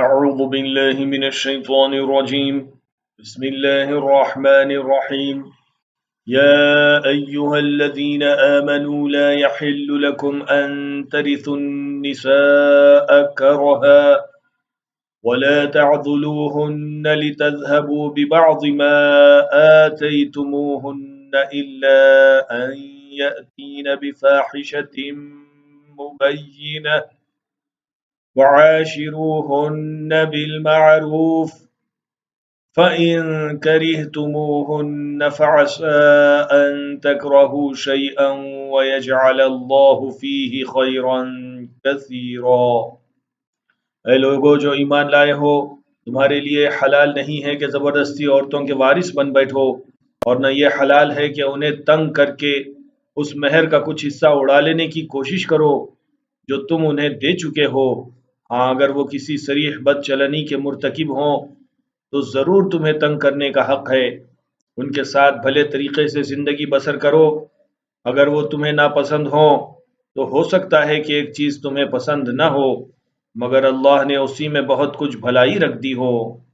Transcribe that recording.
أعوذ بالله من الشيطان الرجيم. بسم الله الرحمن الرحيم. يا أيها الذين آمنوا لا يحل لكم أن ترثوا النساء كرها ولا تعضلوهن لتذهبوا ببعض ما آتيتموهن إلا أن يأتين بفاحشة مبينة وعاشروهن بالمعروف فإن كرهتموهن فعسى أن تكرهوا شيئا ويجعل الله فيه خيرا كثيرا۔ اے لوگو جو ایمان لائے ہو، تمہارے لیے حلال نہیں ہے کہ زبردستی عورتوں کے وارث بن بیٹھو، اور نہ یہ حلال ہے کہ انہیں تنگ کر کے اس مہر کا کچھ حصہ اڑا لینے کی کوشش کرو جو تم انہیں دے چکے ہو۔ ہاں، اگر وہ کسی صریح بد چلنی کے مرتکب ہوں تو ضرور تمہیں تنگ کرنے کا حق ہے۔ ان کے ساتھ بھلے طریقے سے زندگی بسر کرو۔ اگر وہ تمہیں ناپسند ہوں تو ہو سکتا ہے کہ ایک چیز تمہیں پسند نہ ہو، مگر اللہ نے اسی میں بہت کچھ بھلائی رکھ دی ہو۔